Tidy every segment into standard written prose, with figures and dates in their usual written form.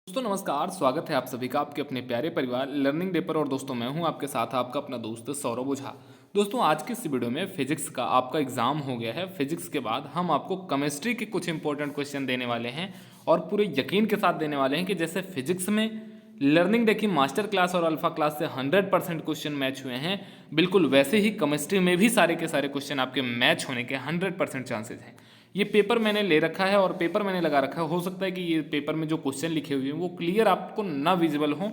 दोस्तों नमस्कार, स्वागत है आप सभी का आपके अपने प्यारे परिवार लर्निंग डे पर। और दोस्तों मैं हूं आपके साथ आपका अपना दोस्त सौरभ ओझा। दोस्तों आज की इस वीडियो में फिजिक्स का आपका एग्जाम हो गया है। फिजिक्स के बाद हम आपको केमिस्ट्री के कुछ इंपॉर्टेंट क्वेश्चन देने वाले हैं और पूरे यकीन के साथ देने वाले हैं कि जैसे फिजिक्स में लर्निंग डे की मास्टर क्लास और अल्फा क्लास से 100% क्वेश्चन मैच हुए हैं, बिल्कुल वैसे ही केमिस्ट्री में भी सारे के सारे क्वेश्चन आपके मैच होने के 100% चांसेस हैं। ये पेपर मैंने ले रखा है और पेपर मैंने लगा रखा है। हो सकता है कि ये पेपर में जो क्वेश्चन लिखे हुए हैं वो क्लियर आपको ना विजिबल हो,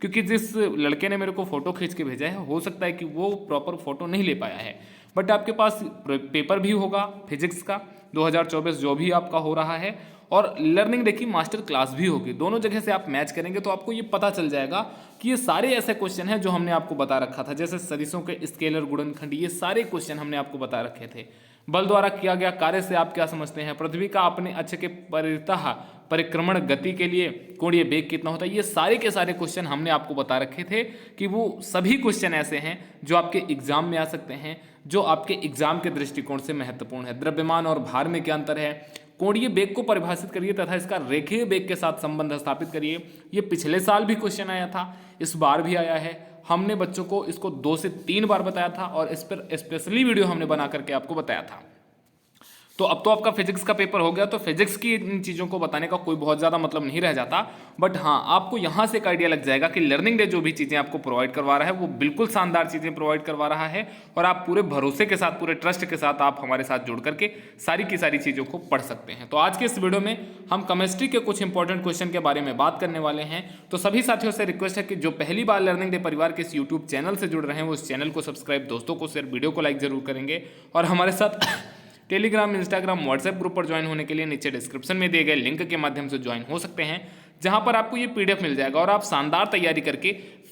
क्योंकि जिस लड़के ने मेरे को फोटो खींच के भेजा है हो सकता है कि वो प्रॉपर फोटो नहीं ले पाया है। बट आपके पास पेपर भी होगा फिजिक्स का 2024 जो भी आपका हो रहा है, और लर्निंग डे की मास्टर क्लास भी होगी। दोनों जगह से आप मैच करेंगे तो आपको ये पता चल जाएगा कि ये सारे ऐसे क्वेश्चन हैं जो हमने आपको बता रखा था। जैसे सदिशों के स्केलर गुणनखंड, ये सारे क्वेश्चन हमने आपको बता रखे थे। बल द्वारा किया गया कार्य से आप क्या समझते हैं, पृथ्वी का अपने अक्ष के परितः परिक्रमण गति के लिए कोणीय वेग कितना होता है, ये सारे के सारे क्वेश्चन हमने आपको बता रखे थे कि वो सभी क्वेश्चन ऐसे हैं जो आपके एग्जाम में आ सकते हैं, जो आपके एग्जाम के दृष्टिकोण से महत्वपूर्ण है। द्रव्यमान और भार में क्या अंतर है, कोणीय वेग को परिभाषित करिए तथा इसका रेखीय वेग के साथ संबंध स्थापित करिए। ये पिछले साल भी क्वेश्चन आया था, इस बार भी आया है। हमने बच्चों को इसको 2 से 3 बार बताया था और इस पर स्पेशली वीडियो हमने बना करके आपको बताया था। तो अब तो आपका फिजिक्स का पेपर हो गया, तो फिजिक्स की इन चीज़ों को बताने का कोई बहुत ज़्यादा मतलब नहीं रह जाता। बट हाँ, आपको यहाँ से एक आइडिया लग जाएगा कि लर्निंग डे जो भी चीज़ें आपको प्रोवाइड करवा रहा है वो बिल्कुल शानदार चीज़ें प्रोवाइड करवा रहा है, और आप पूरे भरोसे के साथ, पूरे ट्रस्ट के साथ आप हमारे साथ जुड़ करके सारी की सारी चीज़ों को पढ़ सकते हैं। तो आज के इस वीडियो में हम केमिस्ट्री के कुछ इंपॉर्टेंट क्वेश्चन के बारे में बात करने वाले हैं। तो सभी साथियों से रिक्वेस्ट है कि जो पहली बार लर्निंग डे परिवार के इस यूट्यूब चैनल से जुड़ रहे हैं वो इस चैनल को सब्सक्राइब, दोस्तों को शेयर, वीडियो को लाइक जरूर करेंगे, और हमारे साथ टेलीग्राम, इंस्टाग्राम, व्हाट्सएप ग्रुप पर ज्वाइन होने के लिए नीचे डिस्क्रिप्शन में दिए गए लिंक के माध्यम से ज्वाइन हो सकते हैं, जहां पर आपको ये पीडीएफ मिल जाएगा और आप शानदार तैयारी करके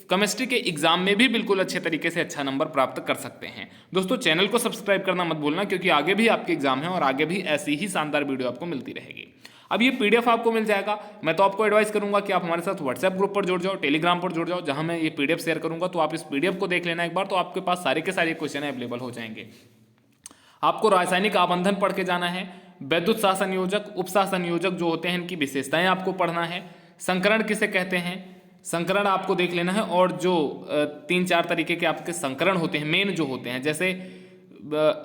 केमिस्ट्री के एग्जाम में भी बिल्कुल अच्छे तरीके से अच्छा नंबर प्राप्त कर सकते हैं। दोस्तों चैनल को सब्सक्राइब करना मत भूलना, क्योंकि आगे भी आपके एग्जाम है और आगे भी ऐसी ही शानदार वीडियो आपको मिलती रहेगी। अब ये पीडीएफ आपको मिल जाएगा। मैं तो आपको एडवाइस करूंगा कि आप हमारे साथ व्हाट्सएप ग्रुप पर जुड़ जाओ, टेलीग्राम पर जुड़ जाओ, जहां मैं ये पीडीएफ शेयर करूंगा। तो आप इस पीडीएफ को देख लेना एक बार, तो आपके पास सारे के सारे क्वेश्चन अवेलेबल हो जाएंगे। आपको रासायनिक आबंधन पढ़ के जाना है, वैद्युत शासन संयोजक, उपशासन संयोजक जो होते हैं इनकी विशेषताएं आपको पढ़ना है, संकरण किसे कहते हैं, संकरण आपको देख लेना है, और जो 3-4 तरीके के आपके संकरण होते हैं मेन जो होते हैं, जैसे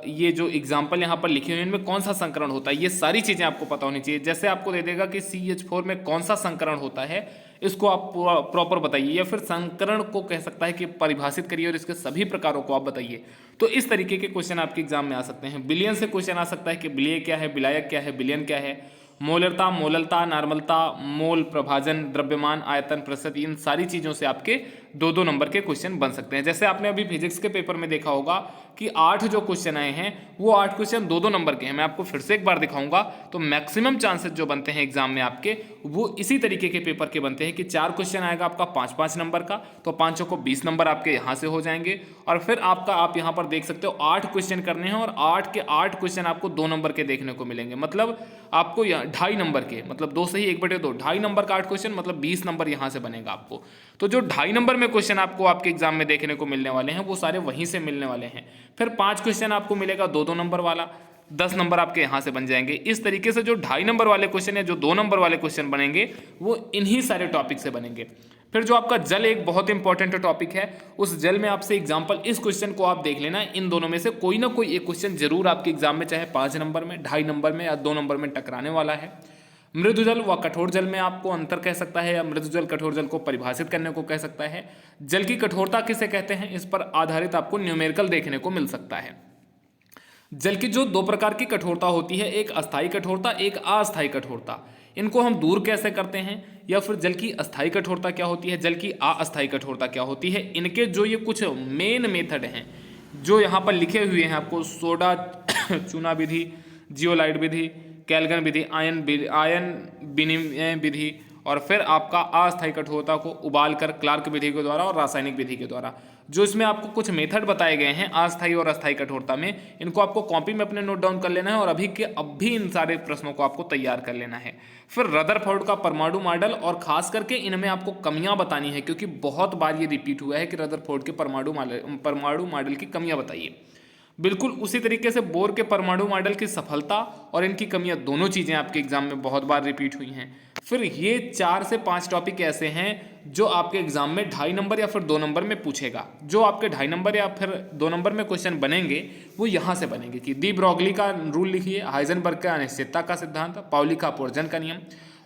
ये जो एग्जाम्पल यहाँ पर लिखे हुए हैं इनमें कौन सा संकरण होता है, ये सारी चीज़ें आपको पता होनी चाहिए। जैसे आपको दे देगा कि CH4 में कौन सा संकरण होता है, इसको आप प्रॉपर बताइए, या फिर संकरण को कह सकता है कि परिभाषित करिए और इसके सभी प्रकारों को आप बताइए। तो इस तरीके के क्वेश्चन आपके एग्जाम में आ सकते हैं। विलयन से क्वेश्चन आ सकता है कि विलय क्या है, विलायक क्या है, विलयन क्या है, मोलरता, मोललता, नॉर्मलता, मोल, प्रभाजन, द्रव्यमान, आयतन, प्रतिशत, इन सारी चीज़ों से आपके 2-2 नंबर के क्वेश्चन बन सकते हैं। जैसे आपने अभी फिजिक्स के पेपर में देखा होगा कि 8 जो क्वेश्चन आए हैं वो 8 क्वेश्चन 2-2 नंबर के हैं। मैं आपको फिर से एक बार दिखाऊंगा। तो मैक्सिमम चांसेस जो बनते हैं एग्जाम में आपके वो इसी तरीके के पेपर के बनते हैं कि 4 क्वेश्चन आएगा आपका 5-5 नंबर का, तो 5 को 20 नंबर आपके यहाँ से हो जाएंगे। और फिर आपका आप यहाँ पर देख सकते हो 8 क्वेश्चन करने हैं, और 8 के 8 क्वेश्चन आपको 2 नंबर के देखने को मिलेंगे। मतलब आपको 2.5 नंबर के, मतलब 2 सही 1/2, 2.5 नंबर का 8 क्वेश्चन, मतलब 20 नंबर यहाँ से बनेगा आपको। तो जो 2.5 नंबर में क्वेश्चन आपको आपके एग्जाम में देखने को मिलने वाले हैं वो सारे वहीं से मिलने वाले हैं। फिर 5 क्वेश्चन आपको मिलेगा 2-2 नंबर वाला, 10 नंबर आपके यहाँ से बन जाएंगे। इस तरीके से जो 2.5 नंबर वाले क्वेश्चन है, जो 2 नंबर वाले क्वेश्चन बनेंगे वो इन्हीं सारे टॉपिक से बनेंगे। फिर जो आपका जल एक बहुत इंपॉर्टेंट टॉपिक है, उस जल में आपसे एग्जाम्पल, इस क्वेश्चन को आप देख लेना, इन दोनों में से कोई ना कोई एक क्वेश्चन जरूर आपके एग्जाम में चाहे 5 नंबर में, 2.5 नंबर में या 2 नंबर में टकराने वाला है। मृदु जल व कठोर जल में आपको अंतर कह सकता है, या मृदु जल कठोर जल को परिभाषित करने को कह सकता है। जल की कठोरता किसे कहते हैं, इस पर आधारित आपको न्यूमेरिकल देखने को मिल सकता है। जल की जो 2 प्रकार की कठोरता होती है, एक अस्थायी कठोरता, एक अस्थायी कठोरता, इनको हम दूर कैसे करते हैं, या फिर जल की अस्थायी कठोरता क्या होती है, जल की अस्थायी कठोरता क्या होती है, इनके जो ये कुछ मेन मेथड हैं जो यहाँ पर लिखे हुए हैं आपको, सोडा चूना विधि, जियोलाइट विधि, कैल्गन विधि, आयन विनिमय विधि, और फिर आपका अस्थायी कठोरता को उबाल कर क्लार्क विधि के द्वारा और रासायनिक विधि के द्वारा। जो इसमें आपको कुछ मेथड बताए गए हैं अस्थायी और अस्थायी कठोरता में, इनको आपको कॉपी में अपने नोट डाउन कर लेना है और अभी इन सारे प्रश्नों को आपको तैयार कर लेना है। फिर रदरफोर्ड का परमाणु मॉडल, और खास करके इनमें आपको कमियां बतानी है, क्योंकि बहुत बार ये रिपीट हुआ है कि रदरफोर्ड के परमाणु मॉडल की कमियां बताइए। बिल्कुल उसी तरीके से बोर के परमाणु मॉडल की सफलता और इनकी कमियां, दोनों चीज़ें आपके एग्जाम में बहुत बार रिपीट हुई हैं। फिर ये 4 से 5 टॉपिक ऐसे हैं जो आपके एग्जाम में 2.5 नंबर या फिर 2 नंबर में पूछेगा। जो आपके 2.5 नंबर या फिर 2 नंबर में क्वेश्चन बनेंगे वो यहाँ से बनेंगे कि दी ब्रोगली का रूल लिखिए, हाइजेनबर्ग का अनिश्चितता का सिद्धांत, पाउली का अपवर्जन का नियम,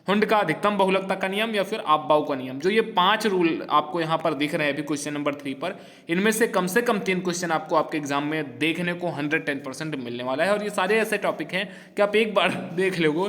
हुंड का अधिकतम बहुलकता का नियम या फिर आपबाउ का नियम। जो ये 5 रूल आपको यहाँ पर दिख रहे हैं अभी क्वेश्चन नंबर 3 पर, इनमें से कम 3 क्वेश्चन आपको आपके एग्जाम में देखने को 110% मिलने वाला है। और ये सारे ऐसे टॉपिक हैं कि आप एक बार देख लोगे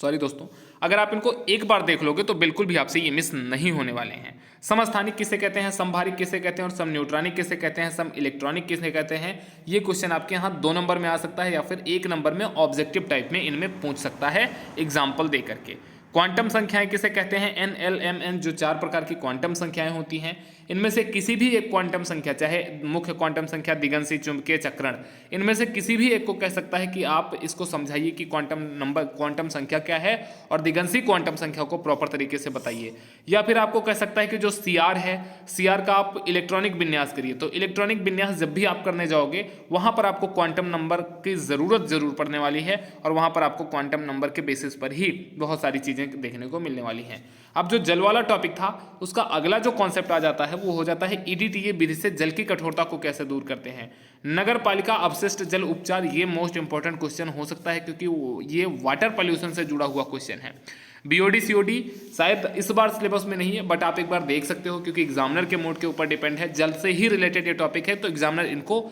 सॉरी दोस्तों, अगर आप इनको एक बार देख लोगे तो बिल्कुल भी आपसे ये मिस नहीं होने वाले हैं। समस्थानिक किसे कहते हैं, समभारिक किसे कहते हैं और सम न्यूट्रॉनिक किसे कहते हैं, सम इलेक्ट्रॉनिक किसे कहते हैं, ये क्वेश्चन आपके यहाँ 2 नंबर में आ सकता है या फिर 1 नंबर में ऑब्जेक्टिव टाइप में इनमें पूछ सकता है एग्जाम्पल दे करके। क्वांटम संख्याएं किसे कहते हैं, एन एल एम एन, जो 4 प्रकार की क्वांटम संख्याएं होती हैं, इनमें से किसी भी एक क्वांटम संख्या, चाहे मुख्य क्वांटम संख्या, दिगंशी, चुंबकीय, चक्रण, इनमें से किसी भी एक को कह सकता है कि आप इसको समझाइए कि क्वांटम संख्या क्या है और दिगंशी क्वांटम संख्या को प्रॉपर तरीके से बताइए। या फिर आपको कह सकता है कि जो सीआर है, सीआर का आप इलेक्ट्रॉनिक विन्यास करिए। तो इलेक्ट्रॉनिक विन्यास जब भी आप करने जाओगे वहां पर आपको क्वांटम नंबर की जरूरत जरूर पड़ने वाली है और वहां पर आपको क्वांटम नंबर के बेसिस पर ही बहुत सारी चीजें देखने को मिलने वाली हैं। अब जो जल वाला टॉपिक था उसका अगला जो कॉन्सेप्ट आ जाता है वो हो जाता है ईडीटीए विधि से जल की कठोरता को कैसे दूर करते हैं। नगर पालिका अपशिष्ट जल उपचार, ये मोस्ट इंपॉर्टेंट क्वेश्चन हो सकता है क्योंकि ये वाटर पॉल्यूशन से जुड़ा हुआ क्वेश्चन है। बीओडी सीओडी शायद इस बार सिलेबस में नहीं है, बट आप एक बार देख सकते हो क्योंकि एग्जामिनर के मोड के ऊपर डिपेंड है। जल से ही रिलेटेड ये टॉपिक है तो एग्जामिनर इनको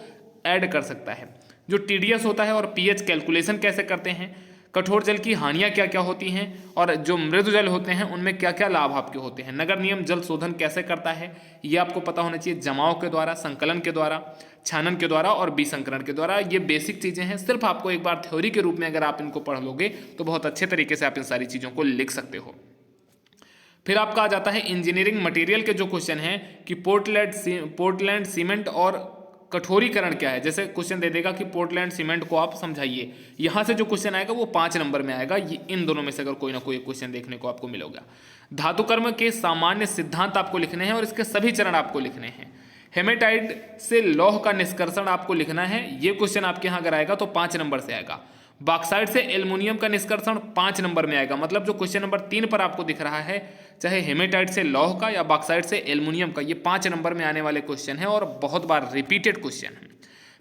ऐड कर सकता है। जो टीडीएस होता है और पीएच कैलकुलेशन कैसे करते हैं, कठोर जल की हानियां क्या क्या होती हैं और जो मृदु जल होते हैं उनमें क्या क्या लाभ आपके होते हैं। नगर नियम जल शोधन कैसे करता है ये आपको पता होना चाहिए, जमाव के द्वारा, संकलन के द्वारा, छानन के द्वारा और विसंकरण के द्वारा। ये बेसिक चीज़ें हैं, सिर्फ आपको एक बार थ्योरी के रूप में अगर आप इनको पढ़ लोगे तो बहुत अच्छे तरीके से आप इन सारी चीज़ों को लिख सकते हो। फिर आपका आ जाता है इंजीनियरिंग मटेरियल के जो क्वेश्चन हैं कि पोर्टलैंड सीमेंट और कठोरीकरण क्या है। जैसे क्वेश्चन दे देगा कि पोर्टलैंड सीमेंट को आप समझाइए, यहाँ से जो क्वेश्चन आएगा वो 5 नंबर में आएगा। ये इन दोनों में से अगर कोई ना कोई क्वेश्चन देखने को आपको मिलेगा। धातुकर्म के सामान्य सिद्धांत आपको लिखने हैं और इसके सभी चरण आपको लिखने हैं। हेमेटाइट से लौह का निष्कर्षण आपको लिखना है, ये क्वेश्चन आपके यहाँ अगर आएगा तो 5 नंबर से आएगा। बॉक्साइट से एल्युमिनियम का निष्कर्षण 5 नंबर में आएगा। मतलब जो क्वेश्चन नंबर 3 पर आपको दिख रहा है, चाहे हेमेटाइट से लौह का या बॉक्साइट से एल्युमिनियम का, ये 5 नंबर में आने वाले क्वेश्चन है और बहुत बार रिपीटेड क्वेश्चन है।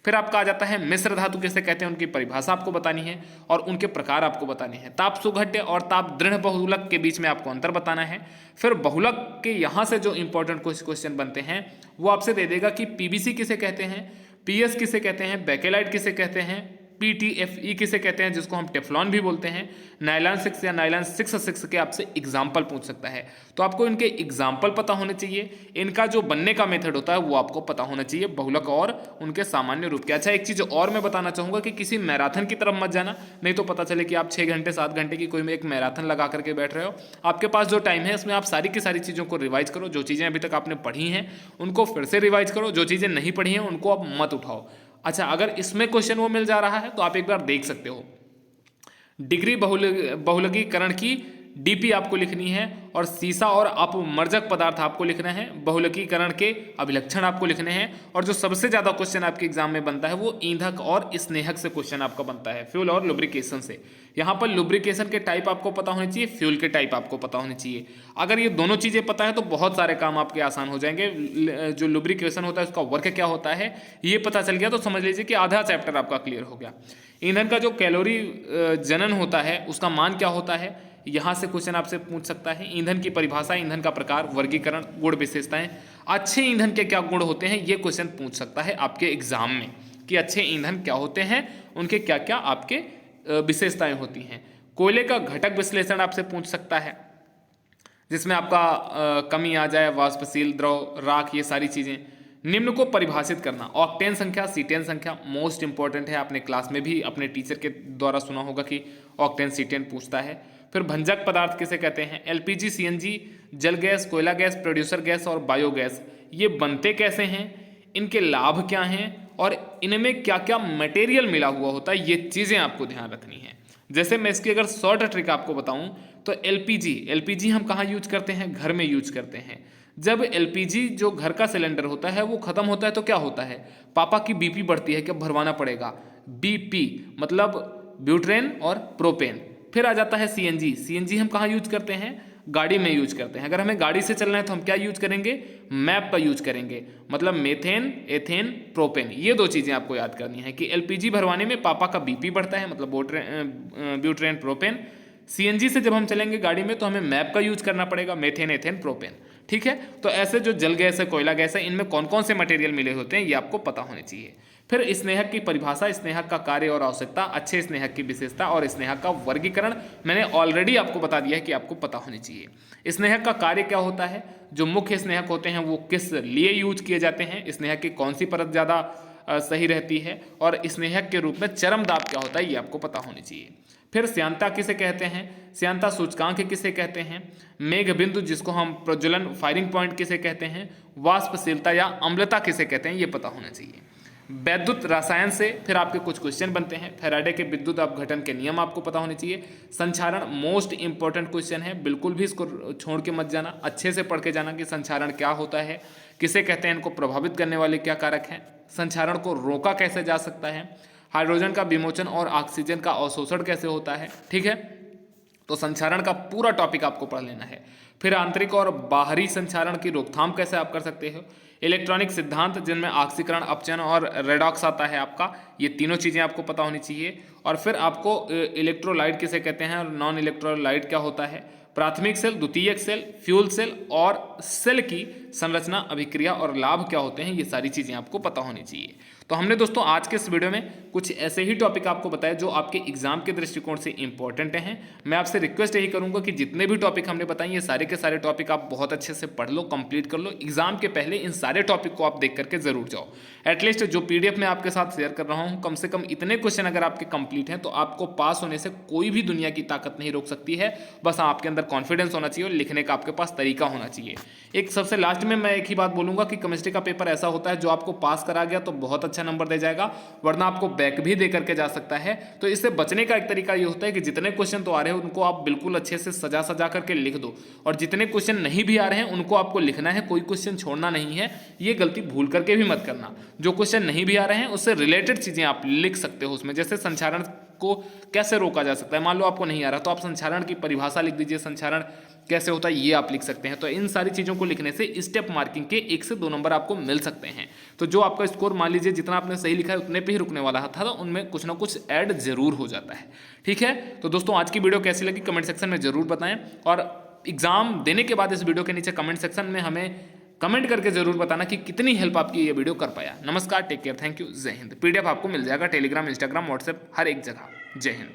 फिर आपका आ जाता है मिश्र धातु किसे कहते हैं, उनकी परिभाषा आपको बतानी है और उनके प्रकार आपको बताने हैं। ताप सुघट्य और ताप दृढ़ बहुलक के बीच में आपको अंतर बताना है। फिर बहुलक के यहाँ से जो इंपॉर्टेंट क्वेश्चन बनते हैं वो आपसे दे देगा कि पीवीसी किसे कहते हैं, पीएस किसे कहते हैं, बेकेलाइट किसे कहते हैं, पीटीएफई किसे कहते हैं जिसको हम टेफ्लॉन भी बोलते हैं, नायलॉन 6 या नायलॉन 6 के आपसे एग्जाम्पल पूछ सकता है। तो आपको इनके एग्जाम्पल पता होने चाहिए, इनका जो बनने का मेथड होता है वो आपको पता होना चाहिए, बहुलक और उनके सामान्य रूप के। अच्छा, एक चीज़ और मैं बताना चाहूँगा कि किसी मैराथन की तरफ मत जाना, नहीं तो पता चले कि आप 6 घंटे 7 घंटे की कोई एक मैराथन लगा करके बैठ रहे हो। आपके पास जो टाइम है उसमें आप सारी की सारी चीज़ों को रिवाइज करो। जो चीज़ें अभी तक आपने पढ़ी हैं उनको फिर से रिवाइज करो, जो चीज़ें नहीं पढ़ी हैं उनको आप मत उठाओ। अच्छा, अगर इसमें क्वेश्चन वो मिल जा रहा है तो आप एक बार देख सकते हो। डिग्री बहुलकीकरण की डीपी आपको लिखनी है और सीसा और अपमर्जक पदार्थ आपको लिखना है। बहुलकीकरण के अभिलक्षण आपको लिखने हैं और जो सबसे ज़्यादा क्वेश्चन आपके एग्जाम में बनता है वो ईंधक और स्नेहक से क्वेश्चन आपका बनता है, फ्यूल और लुब्रिकेशन से। यहाँ पर लुब्रिकेशन के टाइप आपको पता होने चाहिए, फ्यूल के टाइप आपको पता होने चाहिए। अगर ये दोनों चीज़ें पता है तो बहुत सारे काम आपके आसान हो जाएंगे। जो लुब्रिकेशन होता है उसका वर्क क्या होता है ये पता चल गया तो समझ लीजिए कि आधा चैप्टर आपका क्लियर हो गया। ईंधन का जो कैलोरी जनन होता है उसका मान क्या होता है, यहाँ से क्वेश्चन आपसे पूछ सकता है। ईंधन की परिभाषा, ईंधन का प्रकार, वर्गीकरण, गुण विशेषताएं, अच्छे ईंधन के क्या गुण होते हैं, ये क्वेश्चन पूछ सकता है आपके एग्जाम में कि अच्छे ईंधन क्या होते हैं, उनके क्या क्या आपके विशेषताएं होती हैं। कोयले का घटक विश्लेषण आपसे पूछ सकता है जिसमें आपका कमी आ जाए, वाष्पशील द्रव, राख, ये सारी चीज़ें। निम्न को परिभाषित करना, ऑक्टेन संख्या, सीटेन संख्या मोस्ट इंपॉर्टेंट है। आपने क्लास में भी अपने टीचर के द्वारा सुना होगा कि ऑक्टेन सीटेन पूछता है। फिर भंजक पदार्थ किसे कहते हैं, एलपीजी, सीएनजी, जल गैस, कोयला गैस, प्रोड्यूसर गैस और बायोगैस, ये बनते कैसे हैं, इनके लाभ क्या हैं और इनमें क्या क्या मटेरियल मिला हुआ होता है, ये चीज़ें आपको ध्यान रखनी है। जैसे मैं इसकी अगर शॉर्ट ट्रिक आपको बताऊं तो एलपीजी हम कहाँ यूज करते हैं, घर में यूज करते हैं। जब एलपीजी जो घर का सिलेंडर होता है वो खत्म होता है तो क्या होता है, पापा की बीपी बढ़ती है कि भरवाना पड़ेगा, बीपी मतलब ब्यूटेन और प्रोपेन। फिर आ जाता है सीएनजी। सीएनजी हम कहाँ यूज करते हैं, गाड़ी में यूज करते हैं। अगर हमें गाड़ी से चलना है तो हम क्या यूज करेंगे, मैप का यूज करेंगे, मतलब मेथेन, एथेन, प्रोपेन। ये दो चीजें आपको याद करनी है कि एलपीजी भरवाने में पापा का बीपी बढ़ता है, मतलब ब्यूटेन, प्रोपेन। सीएनजी से जब हम चलेंगे गाड़ी में तो हमें मैप का यूज करना पड़ेगा, मेथेन, एथेन, प्रोपेन। ठीक है, तो ऐसे जो जल गैस है, कोयला गैस है, इनमें कौन कौन से मटेरियल मिले होते हैं ये आपको पता होने चाहिए। फिर स्नेहक की परिभाषा, स्नेहक का कार्य और आवश्यकता, अच्छे स्नेहक की विशेषता और स्नेहक का वर्गीकरण मैंने ऑलरेडी आपको बता दिया है कि आपको पता होनी चाहिए। स्नेहक का कार्य क्या होता है, जो मुख्य स्नेहक होते हैं वो किस लिए यूज किए जाते हैं, स्नेहक की कौन सी परत ज़्यादा सही रहती है, और स्नेहक के रूप में चरम दाब क्या होता है ये आपको पता होनी चाहिए। फिर श्यानता किसे कहते हैं, श्यानता सूचकांक किसे कहते हैं, मेघ बिंदु जिसको हम प्रज्वलन फायरिंग पॉइंट किसे कहते हैं, वाष्पशीलता या अम्लता किसे कहते हैं ये पता होना चाहिए। वैद्युत रसायन से फिर आपके कुछ क्वेश्चन बनते हैं। फैराडे के विद्युत अपघटन के नियम आपको पता होने चाहिए। संचारण मोस्ट इंपॉर्टेंट क्वेश्चन है, बिल्कुल भी इसको छोड़ के मत जाना, अच्छे से पढ़ के जाना कि संचारण क्या होता है, किसे कहते हैं, इनको प्रभावित करने वाले क्या कारक हैं, संचारण को रोका कैसे जा सकता है, हाइड्रोजन का विमोचन और ऑक्सीजन का अवशोषण कैसे होता है। ठीक है, तो संचारण का पूरा टॉपिक आपको पढ़ लेना है। फिर आंतरिक और बाहरी संचारण की रोकथाम कैसे आप कर सकते हो, इलेक्ट्रॉनिक सिद्धांत जिनमें ऑक्सीकरण, अपचयन और रेडॉक्स आता है आपका, ये तीनों चीज़ें आपको पता होनी चाहिए। और फिर आपको इलेक्ट्रोलाइट किसे कहते हैं और नॉन इलेक्ट्रोलाइट क्या होता है, प्राथमिक सेल, द्वितीयक सेल, फ्यूल सेल और सेल की संरचना, अभिक्रिया और लाभ क्या होते हैं, ये सारी चीज़ें आपको पता होनी चाहिए। तो हमने दोस्तों आज के इस वीडियो में कुछ ऐसे ही टॉपिक आपको बताए जो आपके एग्जाम के दृष्टिकोण से इंपॉर्टेंट हैं। मैं आपसे रिक्वेस्ट यही करूंगा कि जितने भी टॉपिक हमने बताए ये सारे के सारे टॉपिक आप बहुत अच्छे से पढ़ लो, कंप्लीट कर लो। एग्जाम के पहले इन सारे टॉपिक को आप देख करके जरूर जाओ। एटलीस्ट जो पीडीएफ मैं आपके साथ शेयर कर रहा हूँ, कम से कम इतने क्वेश्चन अगर आपके कंप्लीट हैं तो आपको पास होने से कोई भी दुनिया की ताकत नहीं रोक सकती है। बस आपके अंदर कॉन्फिडेंस होना चाहिए और लिखने का आपके पास तरीका होना चाहिए। एक सबसे लास्ट में मैं एक ही बात बोलूंगा कि केमिस्ट्री का पेपर ऐसा होता है जो आपको पास करा गया तो बहुत अच्छा नंबर दे जाएगा, वरना आपको बैक भी दे करके जा सकता है। तो इससे बचने का एक तरीका ये होता है कि जितने क्वेश्चन तो आ रहे हैं उनको आप बिल्कुल अच्छे से सजा सजा करके लिख दो, और जितने क्वेश्चन नहीं भी आ रहे हैं उनको आपको लिखना है, कोई क्वेश्चन छोड़ना नहीं है। ये गलती भूल करके भी मत करना। जो क्वेश्चन नहीं भी आ रहे हैं उससे रिलेटेड चीजें आप लिख सकते हो उसमें, जैसे संचारण को कैसे रोका जा सकता है। मान लो आपको नहीं आ रहा तो आप संचारण की परिभाषा लिख दीजिए, संचारण कैसे होता है ये आप लिख सकते हैं। तो इन सारी चीज़ों को लिखने से स्टेप मार्किंग के 1 से 2 नंबर आपको मिल सकते हैं। तो जो आपका स्कोर मान लीजिए जितना आपने सही लिखा है उतने पे ही रुकने वाला था, तो उनमें कुछ ना कुछ ऐड जरूर हो जाता है। ठीक है, तो दोस्तों आज की वीडियो कैसी लगी कमेंट सेक्शन में जरूर बताएं, और एग्जाम देने के बाद इस वीडियो के नीचे कमेंट सेक्शन में हमें कमेंट करके जरूर बताना कि कितनी हेल्प आपकी ये वीडियो कर पाया। नमस्कार, टेक केयर, थैंक यू, जय हिंद। पीडीएफ आपको मिल जाएगा टेलीग्राम, इंस्टाग्राम, व्हाट्सएप, हर एक जगह। जय हिंद।